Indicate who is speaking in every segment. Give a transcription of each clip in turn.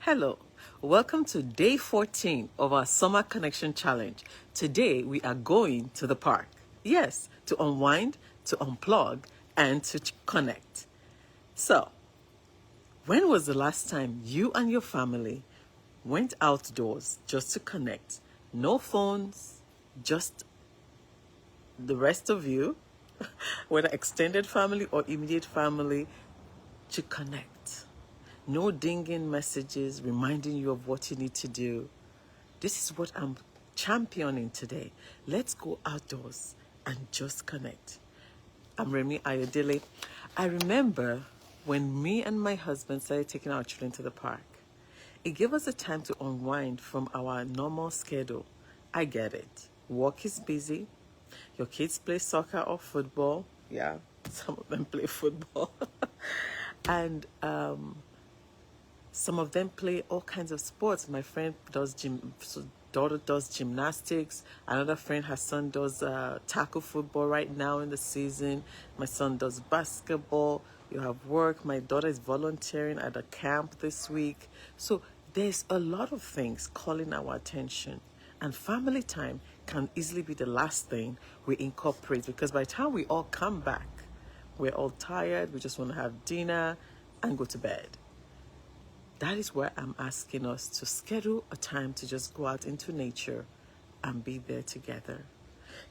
Speaker 1: Hello, welcome to day 14 of our Summer Connection Challenge. Today we are going to the park. Yes, to unwind, to unplug, and to connect. So, when was the last time you and your family went outdoors just to connect? No phones, just the rest of you, whether extended family or immediate family, to connect. No dinging messages reminding you of what you need to do. This is what I'm championing today. Let's go outdoors and just connect. I'm Remi Ayodele. I remember when me and my husband started taking our children to the park. It gave us a time to unwind from our normal schedule. I get it. Work is busy. Your kids play soccer or football. Yeah, some of them play football. and some of them play all kinds of sports. My friend does daughter does gymnastics. Another friend, her son does tackle football right now in the season. My son does basketball. You have work. My daughter is volunteering at a camp this week. So there's a lot of things calling our attention. And family time can easily be the last thing we incorporate, because by the time we all come back, we're all tired. We just want to have dinner and go to bed. That is where I'm asking us to schedule a time to just go out into nature and be there together.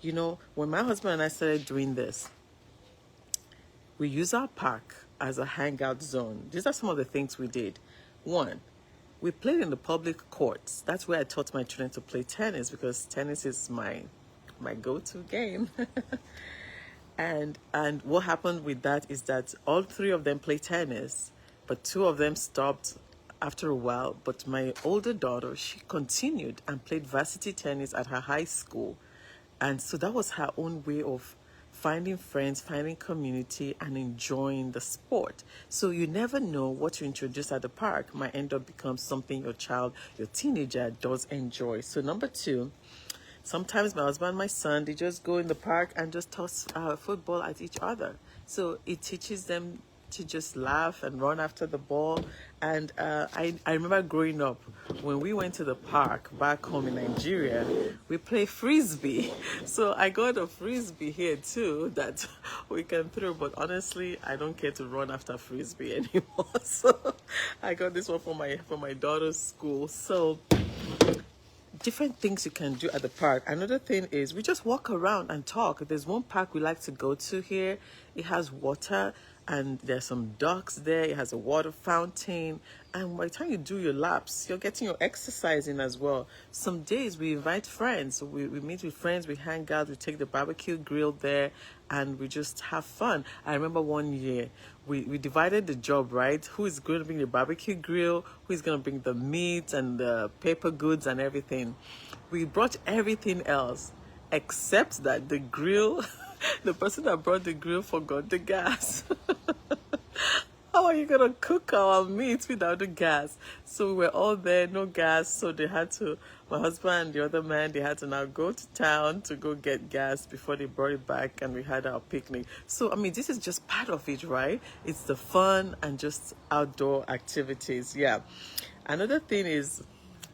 Speaker 1: You know, when my husband and I started doing this, we use our park as a hangout zone. These are some of the things we did. One, we played in the public courts. That's where I taught my children to play tennis, because tennis is my go-to game. And what happened with that is that all three of them play tennis, but two of them stopped after a while. But my older daughter, she continued and played varsity tennis at her high school. And so that was her own way of finding friends, finding community, and enjoying the sport. So you never know what you introduce at the park might end up become something your child, your teenager does enjoy. So number two, sometimes my husband and my son, they just go in the park and just toss football at each other. So it teaches them to just laugh and run after the ball. And I remember growing up, when we went to the park back home in Nigeria, we play Frisbee. So I got a Frisbee here too that we can throw, but honestly, I don't care to run after Frisbee anymore. So I got this one for my daughter's school. So different things you can do at the park. Another thing is we just walk around and talk. There's one park we like to go to here. It has water and there's some ducks there. It has a water fountain. And by the time you do your laps, you're getting your exercise in as well. Some days we invite friends. We meet with friends, we hang out, we take the barbecue grill there, and we just have fun. I remember one year, we divided the job, right? Who is going to bring the barbecue grill? Who is going to bring the meat and the paper goods and everything? We brought everything else, except that the grill, the person that brought the grill forgot the gas. How are you gonna cook our meat without the gas? So we were all there, no gas. So they had to, my husband and the other man, they had to now go to town to go get gas before they brought it back, and we had our picnic. So, I mean, this is just part of it, right? It's the fun and just outdoor activities. Yeah. Another thing is,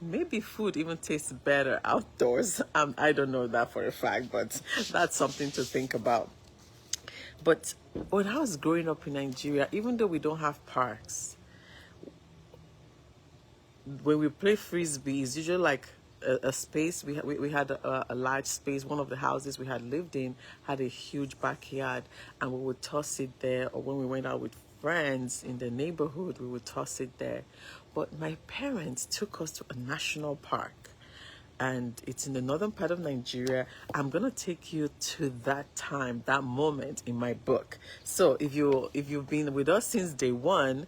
Speaker 1: maybe food even tastes better outdoors. I don't know that for a fact, but that's something to think about. But when I was growing up in Nigeria, even though we don't have parks, when we play Frisbee, it's usually like a space. We had a large space. One of the houses we had lived in had a huge backyard, and we would toss it there. Or when we went out with friends in the neighborhood, we would toss it there. But my parents took us to a national park, and it's in the northern part of Nigeria. I'm gonna take you to that time, that moment in my book. So if you've been with us since day one,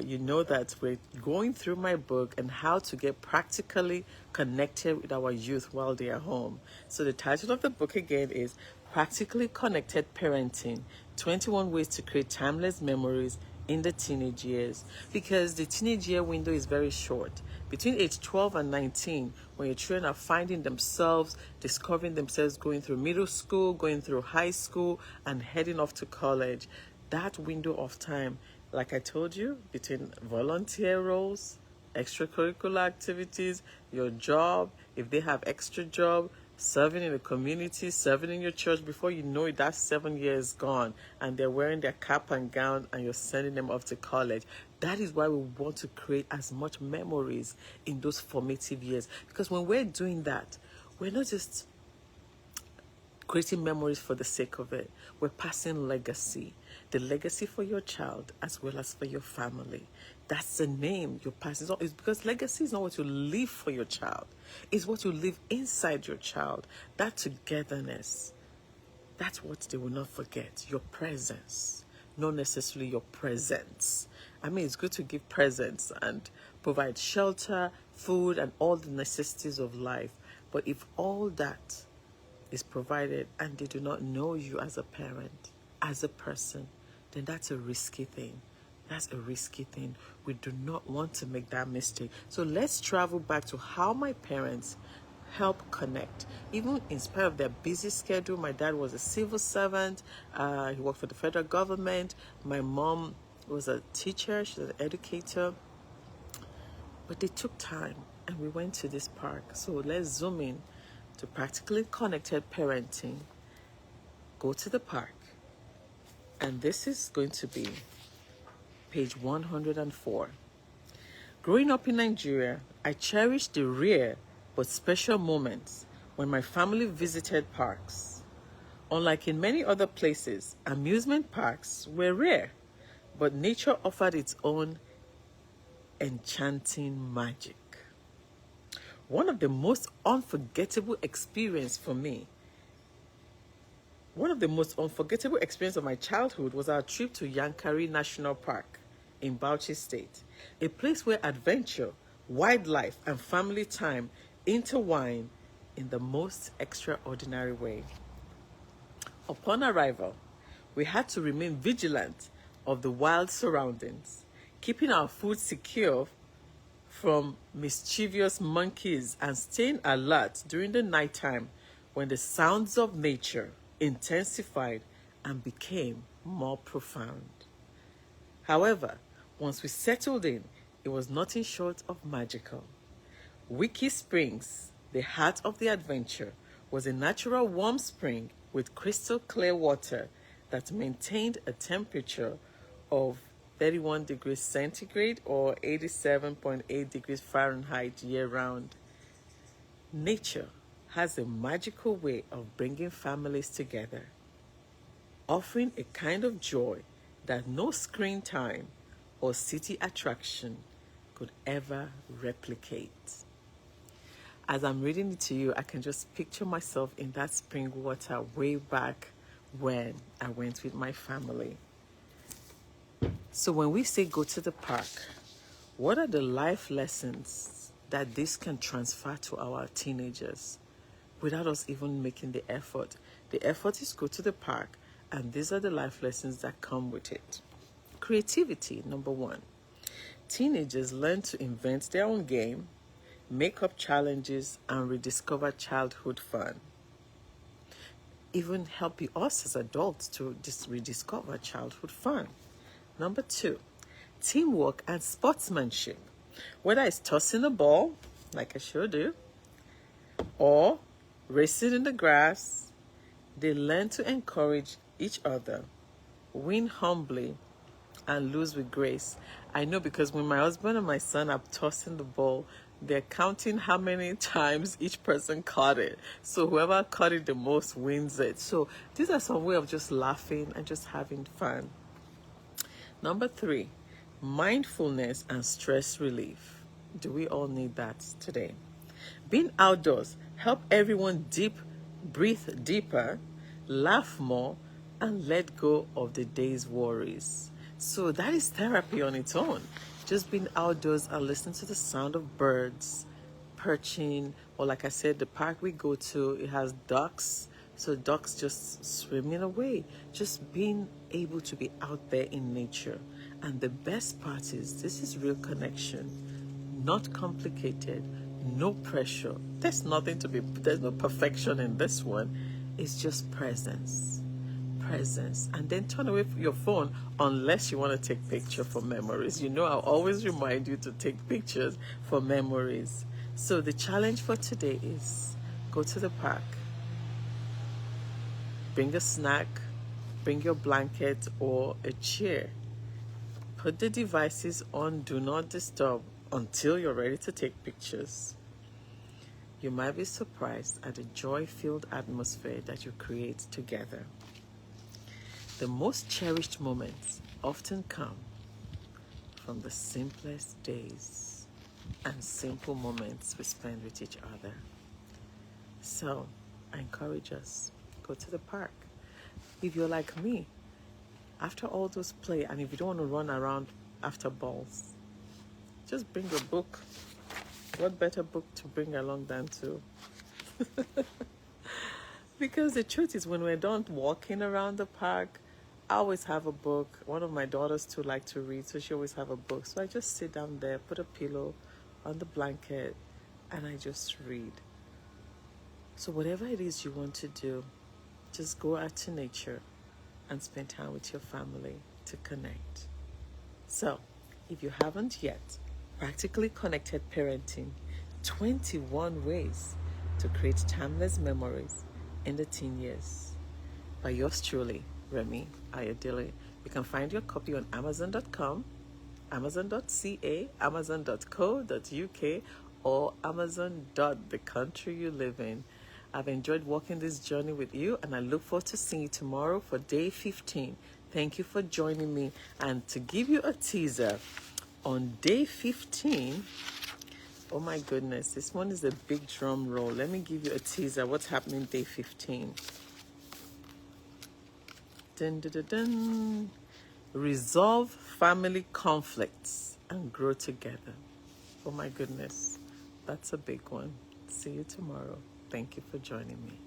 Speaker 1: you know that we're going through my book and how to get practically connected with our youth while they are home. So the title of the book again is Practically Connected Parenting: 21 Ways to Create Timeless Memories in the Teenage Years. Because the teenage year window is very short. Between age 12 and 19, when your children are finding themselves, discovering themselves, going through middle school, going through high school, and heading off to college, that window of time, like I told you, between volunteer roles, extracurricular activities, your job, if they have extra job, serving in the community, serving in your church. Before you know it, that 7 years gone, and they're wearing their cap and gown, and you're sending them off to college. That is why we want to create as much memories in those formative years, because when we're doing that, we're not just creating memories for the sake of it. We're passing legacy. The legacy for your child as well as for your family. That's the name you're passing. It's because legacy is not what you leave for your child. It's what you leave inside your child. That togetherness. That's what they will not forget. Your presence. Not necessarily your presence. I mean, it's good to give presents and provide shelter, food, and all the necessities of life. But if all that is provided and they do not know you as a parent, as a person, then that's a risky thing. That's a risky thing. We do not want to make that mistake. So let's travel back to how my parents help connect. Even in spite of their busy schedule, my dad was a civil servant. He worked for the federal government. My mom was a teacher. She's an educator. But they took time and we went to this park. So let's zoom in to practically connected parenting. Go to the park. And this is going to be page 104. Growing up in Nigeria, I cherished the rare but special moments when my family visited parks. Unlike in many other places, amusement parks were rare, but nature offered its own enchanting magic. One of the most unforgettable experiences for me, one of the most unforgettable experiences of my childhood was our trip to Yankari National Park in Bauchi State, a place where adventure, wildlife, and family time intertwine in the most extraordinary way. Upon arrival, we had to remain vigilant of the wild surroundings, keeping our food secure from mischievous monkeys and staying alert during the nighttime when the sounds of nature intensified and became more profound. However, once we settled in, it was nothing short of magical. Wiki Springs, the heart of the adventure, was a natural warm spring with crystal clear water that maintained a temperature of 31 degrees centigrade or 87.8 degrees Fahrenheit year-round. Nature has a magical way of bringing families together, offering a kind of joy that no screen time or city attraction could ever replicate. As I'm reading it to you, I can just picture myself in that spring water way back when I went with my family. So when we say go to the park, what are the life lessons that this can transfer to our teenagers without us even making the effort? The effort is go to the park, and these are the life lessons that come with it. Creativity, number one. Teenagers learn to invent their own game, make up challenges, and rediscover childhood fun. Even helping us as adults to rediscover childhood fun. Number two, teamwork and sportsmanship. Whether it's tossing a ball, like I sure do, or racing in the grass, they learn to encourage each other, win humbly, and lose with grace. I know, because when my husband and my son are tossing the ball, they're counting how many times each person caught it. So whoever caught it the most wins it. So these are some way of just laughing and just having fun. Number three, mindfulness and stress relief. Do we all need that today? Being outdoors help everyone breathe deeper, laugh more, and let go of the day's worries. So that is therapy on its own. Just being outdoors and listening to the sound of birds perching, or like I said, the park we go to, it has ducks. So ducks just swimming away, just being able to be out there in nature. And the best part is, this is real connection, not complicated, no pressure. There's no perfection in this one. It's just presence. presence, and then turn away from your phone unless you want to take picture for memories. You know, I'll always remind you to take pictures for memories. So the challenge for today is go to the park, bring a snack, bring your blanket or a chair. Put the devices on Do Not Disturb until you're ready to take pictures. You might be surprised at the joy-filled atmosphere that you create together. The most cherished moments often come from the simplest days and simple moments we spend with each other. So, I encourage us, go to the park. If you're like me, after all those play, and if you don't want to run around after balls, just bring a book. What better book to bring along than to? Because the truth is, when we're done walking around the park, I always have a book. One of my daughters too like to read, so she always have a book. So I just sit down there, put a pillow on the blanket, and I just read. So whatever it is you want to do, just go out to nature and spend time with your family to connect. So, if you haven't yet, Practically Connected Parenting, 21 ways to create timeless memories in the teen years, by yours truly, Remi Ayodele. You can find your copy on Amazon.com, Amazon.ca, Amazon.co.uk, or Amazon.the country you live in. I've enjoyed walking this journey with you, and I look forward to seeing you tomorrow for day 15. Thank you for joining me. And to give you a teaser, on day 15, oh my goodness, this one is a big drum roll. Let me give you a teaser. What's happening day 15? Dun, dun, dun, dun. Resolve family conflicts and grow together. Oh my goodness, that's a big one. See you tomorrow. Thank you for joining me.